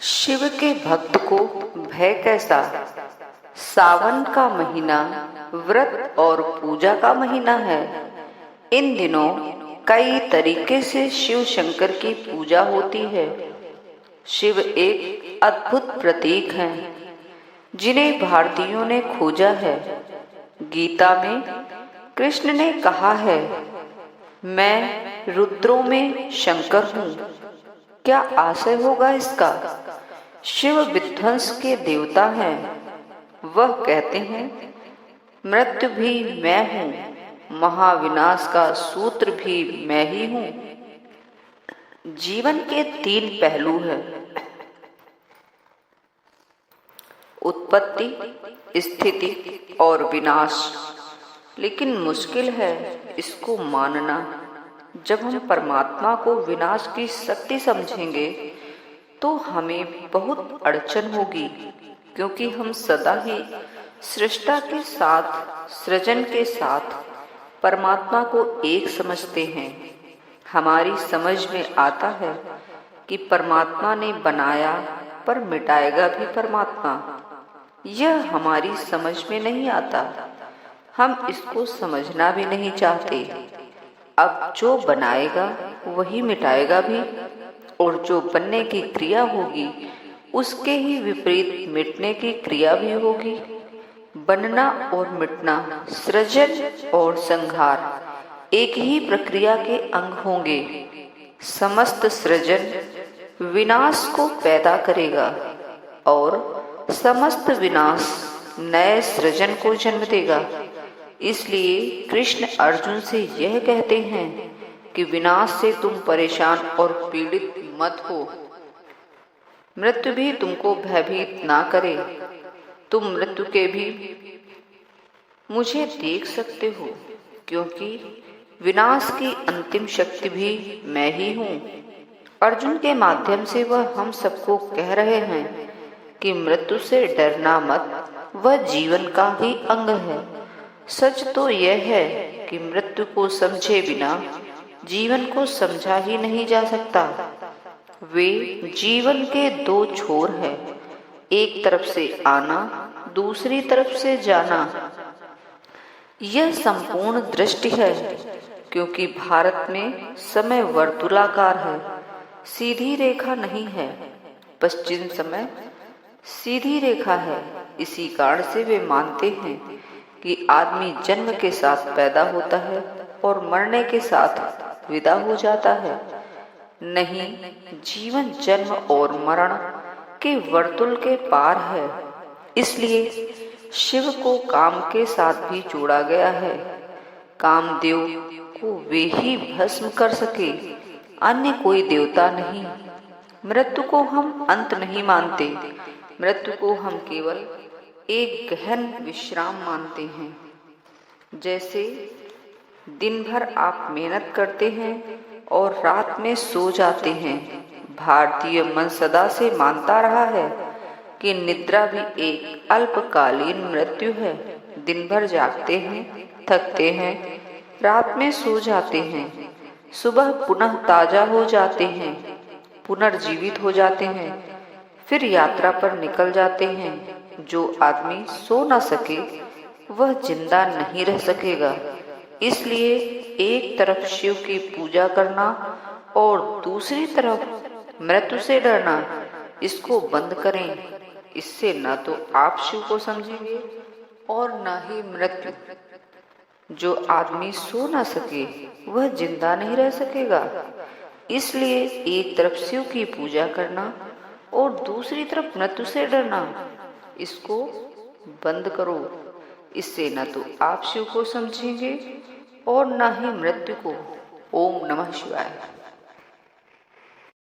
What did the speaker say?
शिव के भक्त को भय कैसा। सावन का महीना व्रत और पूजा का महीना है। इन दिनों कई तरीके से शिव शंकर की पूजा होती है। शिव एक अद्भुत प्रतीक हैं जिन्हें भारतीयों ने खोजा है। गीता में कृष्ण ने कहा है, मैं रुद्रों में शंकर हूँ। क्या आशय होगा इसका। शिव विध्वंस के देवता हैं। वह कहते हैं, मृत्यु भी मैं हूँ, महाविनाश का सूत्र भी मैं ही हूँ। जीवन के 3 पहलू हैं, उत्पत्ति, स्थिति और विनाश। लेकिन मुश्किल है इसको मानना। जब हम परमात्मा को विनाश की शक्ति समझेंगे तो हमें बहुत अड़चन होगी, क्योंकि हम सदा ही सृष्टा के साथ, सृजन के साथ परमात्मा को एक समझते हैं। हमारी समझ में आता है कि परमात्मा ने बनाया पर मिटाएगा भी परमात्मा। यह हमारी समझ में नहीं आता। हम इसको समझना भी नहीं चाहते। अब जो बनाएगा वही मिटाएगा भी, और जो बनने की क्रिया होगी उसके ही विपरीत मिटने की क्रिया भी होगी। बनना और मिटना, सृजन और संहार एक ही प्रक्रिया के अंग होंगे। समस्त सृजन विनाश को पैदा करेगा और समस्त विनाश नए सृजन को जन्म देगा। इसलिए कृष्ण अर्जुन से यह कहते हैं कि विनाश से तुम परेशान और पीड़ित मत हो। मृत्यु भी तुमको भयभीत ना करे। तुम मृत्यु के भी मुझे देख सकते हो, क्योंकि विनाश की अंतिम शक्ति भी मैं ही हूँ। अर्जुन के माध्यम से वह हम सबको कह रहे हैं कि मृत्यु से डरना मत, वह जीवन का ही अंग है। सच तो यह है कि मृत्यु को समझे बिना जीवन को समझा ही नहीं जा सकता। वे जीवन के 2 छोर हैं, एक तरफ से आना, दूसरी तरफ से जाना। यह संपूर्ण दृष्टि है, क्योंकि भारत में समय वर्तुलाकार है, सीधी रेखा नहीं है। पश्चिम समय सीधी रेखा है। इसी कारण से वे मानते हैं कि आदमी जन्म के साथ पैदा होता है और मरने के साथ विदा हो जाता है। नहीं, जीवन जन्म और मरण के वर्तुल के पार है। इसलिए शिव को काम के साथ भी जोड़ा गया है। कामदेव को वे ही भस्म कर सके, अन्य कोई देवता नहीं। मृत्यु को हम अंत नहीं मानते। मृत्यु को हम केवल एक गहन विश्राम मानते हैं। जैसे दिन भर आप मेहनत करते हैं और रात में सो जाते हैं। भारतीय मन सदा से मानता रहा है कि निद्रा भी एक अल्पकालीन मृत्यु है। दिन भर जागते हैं, थकते हैं, रात में सो जाते हैं, सुबह पुनः ताजा हो जाते हैं, पुनर्जीवित हो जाते हैं, फिर यात्रा पर निकल जाते हैं। जो आदमी सो न सके वह जिंदा नहीं रह सकेगा। इसलिए एक तरफ शिव की पूजा करना और दूसरी तरफ मृत्यु से डरना, इसको बंद करें। इससे न तो आप शिव को समझेंगे और न ही मृत्यु। जो आदमी सो न सके वह जिंदा नहीं रह सकेगा। इसलिए एक तरफ शिव की पूजा करना और दूसरी तरफ मृत्यु से डरना, इसको बंद करो। इससे न तो आप शिव को समझेंगे और न ही मृत्यु को। ओम नमः शिवाय।